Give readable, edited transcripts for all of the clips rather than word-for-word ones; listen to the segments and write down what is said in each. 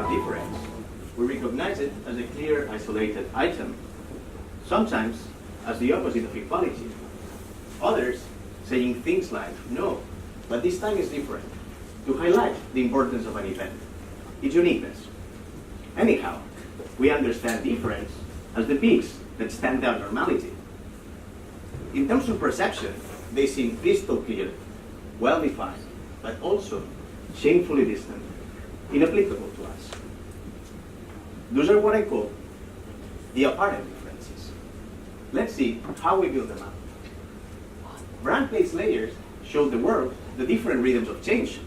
about difference, we recognize it as a clear, isolated item, sometimes as the opposite of equality. Others saying things like, no, but this time is different, to highlight the importance of an event, its uniqueness. Anyhow, we understand difference as the peaks that stand out normality. In terms of perception, they seem crystal clear, well-defined, but also shamefully distant, inapplicable to us. Those are what I call the apparent differences. Let's see how we build them up. Brand-based layers show the world the different rhythms of change.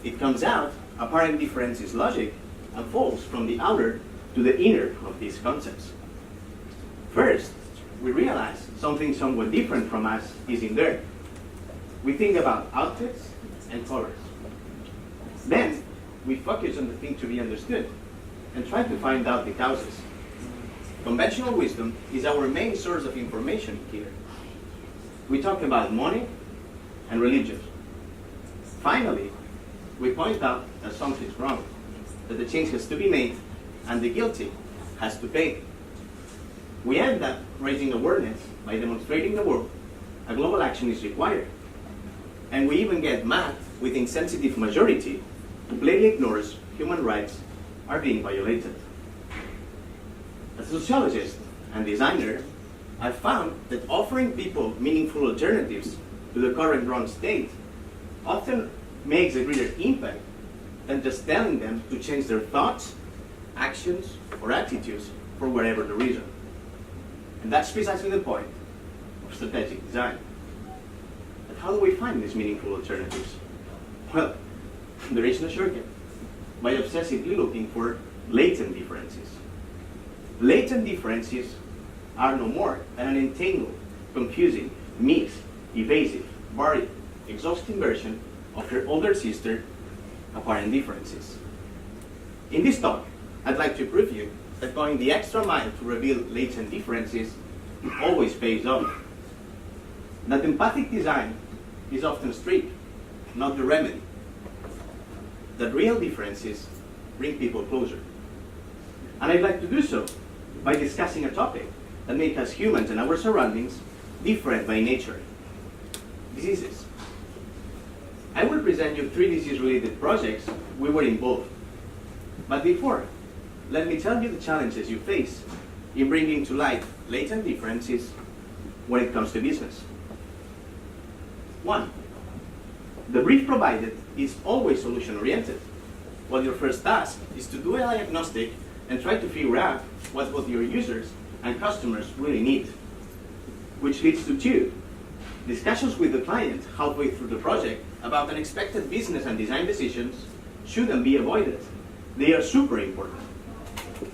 It comes out apparent difference is logic and falls from the outer to the inner of these concepts. First, we realize something somewhat different from us is in there. We think about outfits and colors. Then, we focus on the thing to be understood and try to find out the causes. Conventional wisdom is our main source of information here. We talk about money and religion. Finally, we point out that something's wrong, that the change has to be made, and the guilty has to pay. We end up raising awareness by demonstrating the world a global action is required. And we even get mad with insensitive majority who blatantly ignores human rights are being violated. As a sociologist and designer, I've found that offering people meaningful alternatives to the current wrong state often makes a greater impact than just telling them to change their thoughts, actions, or attitudes for whatever the reason. And that's precisely the point of strategic design. But how do we find these meaningful alternatives? Well, there is no shortcut. By obsessively looking for latent differences. Latent differences are no more than an entangled, confusing, mixed, evasive, varied, exhausting version of her older sister, apparent differences. In this talk, I'd like to prove you that going the extra mile to reveal latent differences always pays off. That empathic design is often strict, not the remedy. That real differences bring people closer. And I'd like to do so by discussing a topic that makes us humans and our surroundings different by nature: diseases. I will present you 3 disease-related projects we were involved. But before, let me tell you the challenges you face in bringing to light latent differences when it comes to business. 1. The brief provided is always solution-oriented, while your first task is to do a diagnostic and try to figure out what both your users and customers really need. Which leads to 2. Discussions with the client halfway through the project about unexpected business and design decisions shouldn't be avoided. They are super important.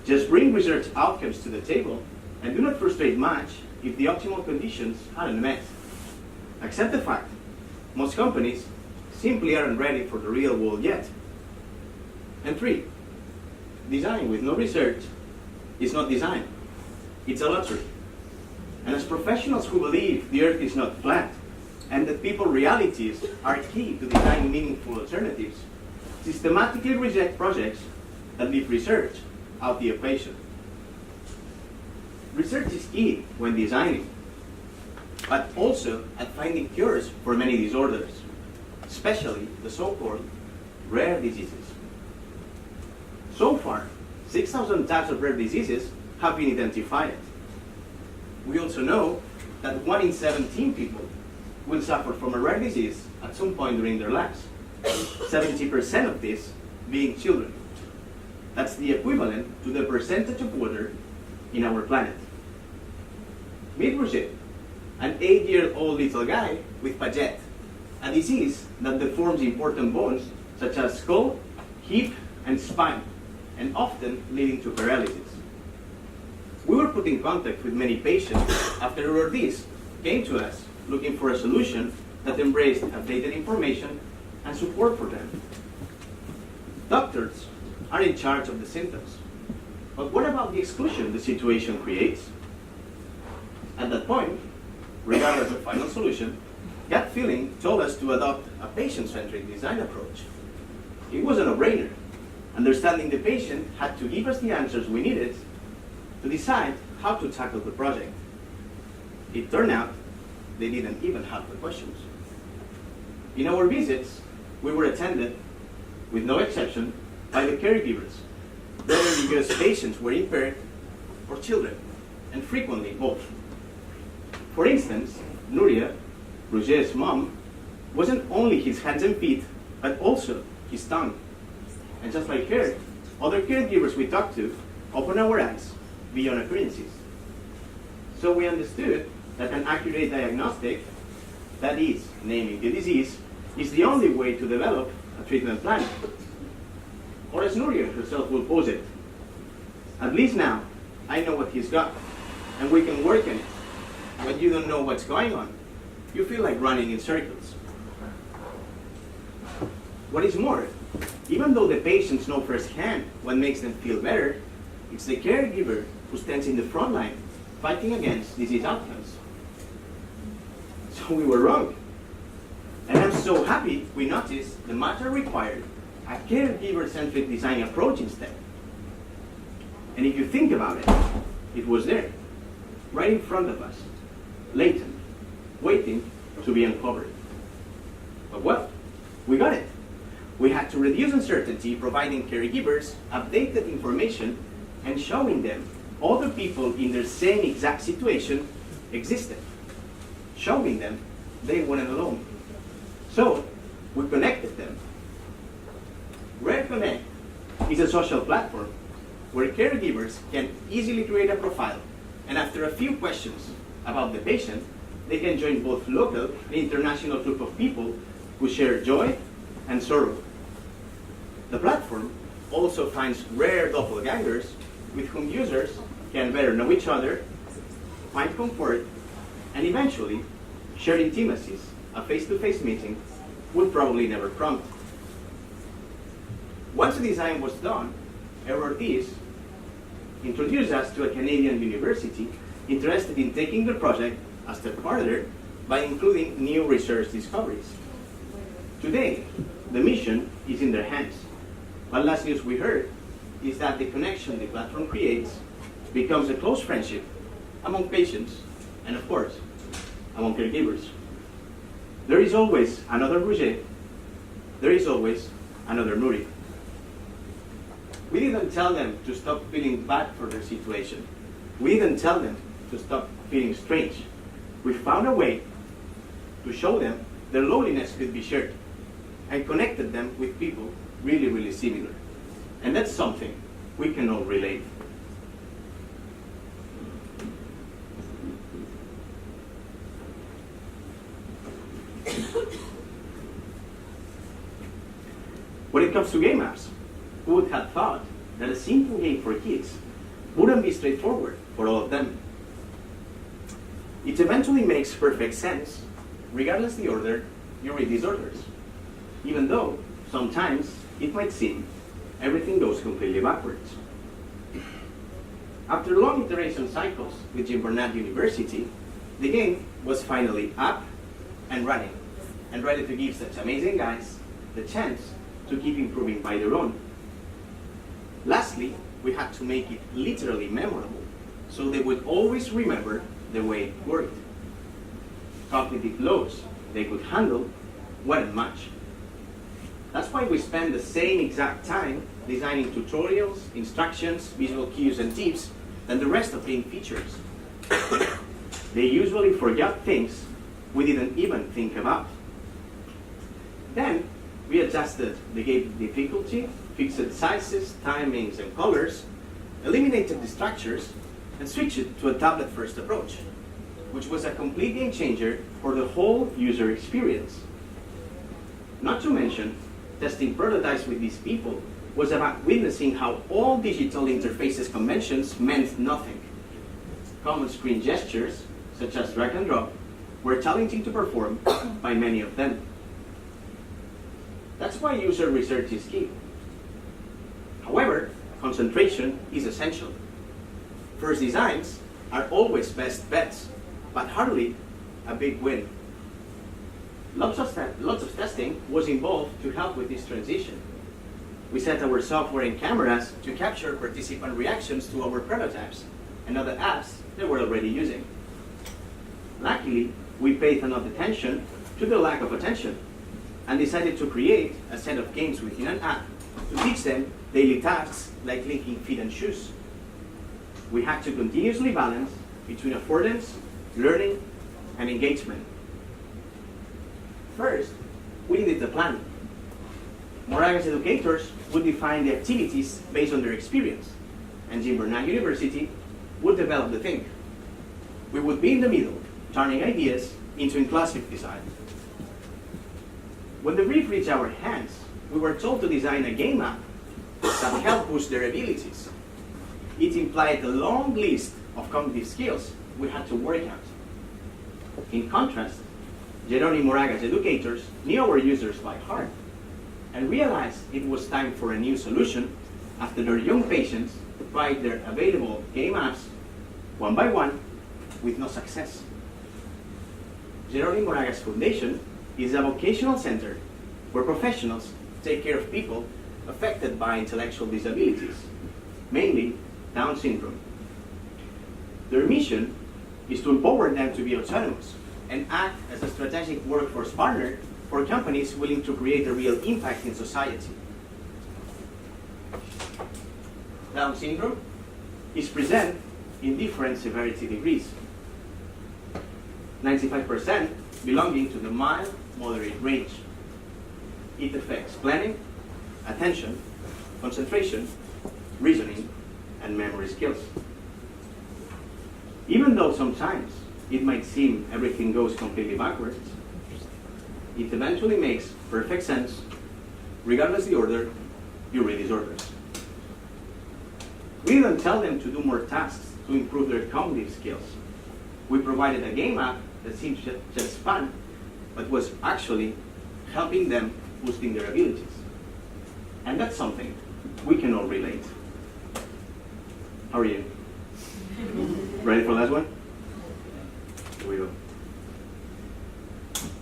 Just bring research outcomes to the table and do not frustrate much if the optimal conditions aren't met. Accept the fact most companies simply aren't ready for the real world yet. And 3, design with no research is not design. It's a lottery. And as professionals who believe the earth is not flat and that people's realities are key to designing meaningful alternatives, systematically reject projects that leave research out the equation. Research is key when designing, but also at finding cures for many disorders, especially the so-called rare diseases. So far, 6,000 types of rare diseases have been identified. We also know that 1 in 17 people will suffer from a rare disease at some point during their lives, 70% of this being children. That's the equivalent to the percentage of water in our planet. Meet Roger, an 8-year-old little guy with Paget, a disease that deforms important bones such as skull, hip, and spine, and often leading to paralysis. We were put in contact with many patients after RRDs came to us looking for a solution that embraced updated information and support for them. Doctors are in charge of the symptoms, but what about the exclusion the situation creates? At that point, regardless of final solution, gut feeling told us to adopt a patient-centric design approach. It was a no-brainer. Understanding the patient had to give us the answers we needed to decide how to tackle the project. It turned out they didn't even have the questions. In our visits, we were attended, with no exception, by the caregivers, whether because patients were impaired or children, and frequently both. For instance, Nuria, Roger's mom, wasn't only his hands and feet, but also his tongue. And just like her, other caregivers we talked to opened our eyes beyond appearances. So we understood that an accurate diagnostic, that is, naming the disease, is the only way to develop a treatment plan. Or as Nuria herself will pose it, at least now I know what he's got, and we can work on it. When you don't know what's going on, you feel like running in circles. What is more, even though the patients know firsthand what makes them feel better, it's the caregiver who stands in the front line fighting against disease outcomes. So we were wrong. And I'm so happy we noticed the matter required a caregiver-centric design approach instead. And if you think about it, it was there, right in front of us, latent, waiting to be uncovered. But well, we got it. We had to reduce uncertainty, providing caregivers updated information and showing them other people in their same exact situation existed, showing them they weren't alone. So we connected them. Rare Connect is a social platform where caregivers can easily create a profile, and after a few questions about the patient, they can join both local and international group of people who share joy and sorrow. The platform also finds rare doppelgangers with whom users can better know each other, find comfort, and eventually share intimacies a face-to-face meeting would probably never prompt. Once the design was done, Ortiz introduced us to a Canadian university interested in taking the project a step further by including new research discoveries. Today, the mission is in their hands. But last news we heard is that the connection the platform creates becomes a close friendship among patients and, of course, among caregivers. There is always another Roger. There is always another Nuri. We didn't tell them to stop feeling bad for their situation. We didn't tell them to stop feeling strange. We found a way to show them their loneliness could be shared and connected them with people really, really similar. And that's something we can all relate. When it comes to game apps, who would have thought that a simple game for kids wouldn't be straightforward for all of them? It eventually makes perfect sense, regardless the order you read these orders, even though sometimes it might seem everything goes completely backwards. After long iteration cycles with Jim Bernard University, the game was finally up and running and ready to give such amazing guys the chance to keep improving by their own. Lastly, we had to make it literally memorable so they would always remember the way it worked. Cognitive loads they could handle weren't much. That's why we spend the same exact time designing tutorials, instructions, visual cues, and tips than the rest of game features. They usually forgot things we didn't even think about. Then we adjusted the game difficulty, fixed sizes, timings, and colors, eliminated the structures, and switched it to a tablet-first approach, which was a complete game changer for the whole user experience. Not to mention, testing prototypes with these people was about witnessing how all digital interfaces conventions meant nothing. Common screen gestures, such as drag and drop, were challenging to perform by many of them. That's why user research is key. However, concentration is essential. First designs are always best bets, but hardly a big win. Lots of testing was involved to help with this transition. We set our software and cameras to capture participant reactions to our prototypes and other apps they were already using. Luckily, we paid enough attention to the lack of attention and decided to create a set of games within an app to teach them daily tasks like linking feet and shoes. We had to continuously balance between affordance, learning, and engagement. First, we needed a plan. Moraga's educators would define the activities based on their experience, and Jim Bernard University would develop the thing. We would be in the middle, turning ideas into inclusive design. When the brief reached our hands, we were told to design a game app that helped boost their abilities. It implied a long list of cognitive skills we had to work out. In contrast, Jeroni Moraga's educators knew our users by heart and realized it was time for a new solution after their young patients tried their available game apps one by one with no success. Jeroni Moraga's Foundation is a vocational center where professionals take care of people affected by intellectual disabilities, mainly Down syndrome. Their mission is to empower them to be autonomous and act as a strategic workforce partner for companies willing to create a real impact in society. Down syndrome is present in different severity degrees. 95% belonging to the mild, moderate range. It affects planning, attention, concentration, reasoning, and memory skills. Even though sometimes it might seem everything goes completely backwards, it eventually makes perfect sense, regardless the order you read these orders. We didn't tell them to do more tasks to improve their cognitive skills. We provided a game app that seemed just fun, but was actually helping them boosting their abilities. And that's something we can all relate. How are you? Ready for the last one? Here we go.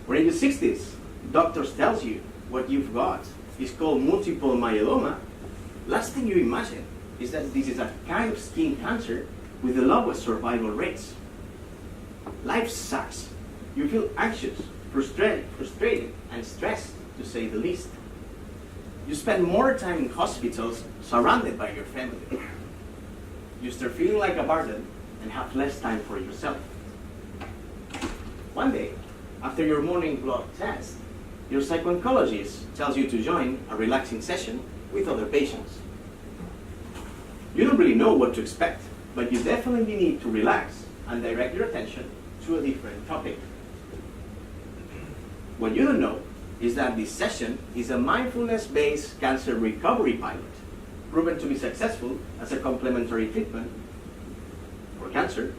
When in your 60s, doctors tells you what you've got is called multiple myeloma, last thing you imagine is that this is a kind of skin cancer with the lowest survival rates. Life sucks. You feel anxious, frustrated, and stressed, to say the least. You spend more time in hospitals surrounded by your family. You start feeling like a burden and have less time for yourself. One day, after your morning blood test, your psycho-oncologist tells you to join a relaxing session with other patients. You don't really know what to expect, but you definitely need to relax and direct your attention to a different topic. What you don't know is that this session is a mindfulness-based cancer recovery pilot, proven to be successful as a complementary treatment for cancer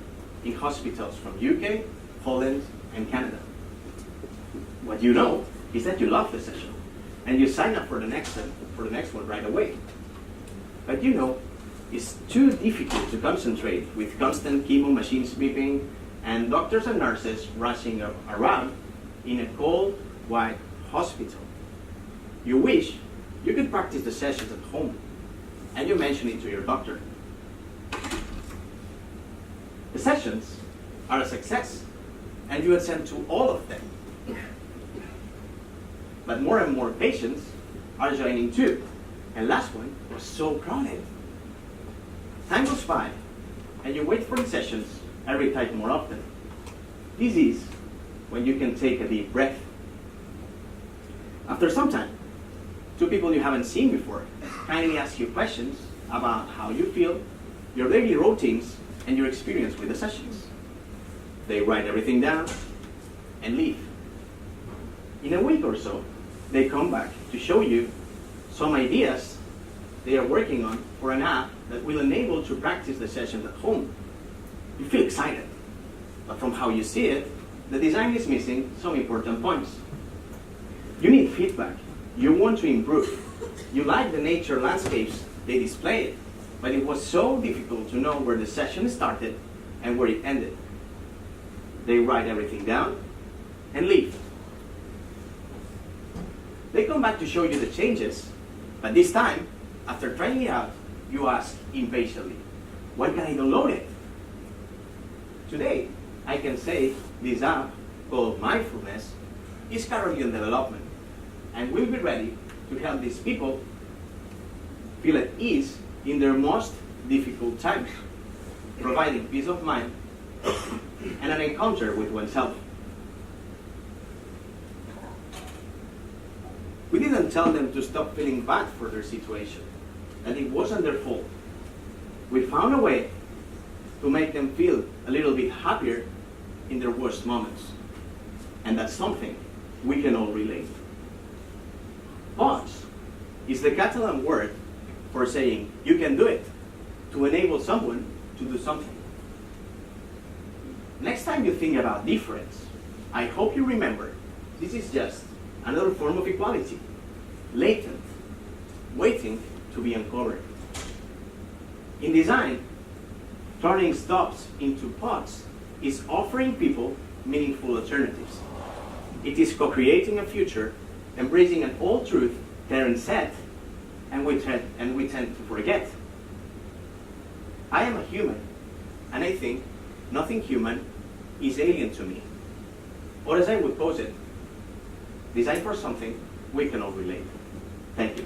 in hospitals from UK, Holland, and Canada. What you know is that you love the session, and you sign up for the next one right away. But you know it's too difficult to concentrate with constant chemo machines beeping and doctors and nurses rushing around in a cold, white hospital. You wish you could practice the sessions at home, and you mention it to your doctor. The sessions are a success, and you attend to all of them. But more and more patients are joining too, and last one was so crowded. Time goes by, and you wait for the sessions every time more often. This is when you can take a deep breath. After some time, two people you haven't seen before kindly ask you questions about how you feel, your daily routines, and your experience with the sessions. They write everything down and leave. In a week or so, they come back to show you some ideas they are working on for an app that will enable to practice the sessions at home. You feel excited, but from how you see it, the design is missing some important points. You need feedback. You want to improve. You like the nature landscapes they displayed, but it was so difficult to know where the session started and where it ended. They write everything down and leave. They come back to show you the changes, But this time, after trying it out, you ask impatiently, when can I download it? Today, I can say this app called Mindfulness is currently in development and will be ready to help these people feel at ease in their most difficult times, providing peace of mind and an encounter with oneself. We didn't tell them to stop feeling bad for their situation, that it wasn't their fault. We found a way to make them feel a little bit happier in their worst moments. And that's something we can all relate. Pause is the Catalan word for saying you can do it, to enable someone to do something. Next time you think about difference, I hope you remember this is just another form of equality, latent, waiting to be uncovered. In design, turning stops into pods is offering people meaningful alternatives. It is co-creating a future, embracing an old truth parents said, and we tend to forget. I am a human, and I think nothing human is alien to me. Or as I would pose it, design for something we can all relate. Thank you.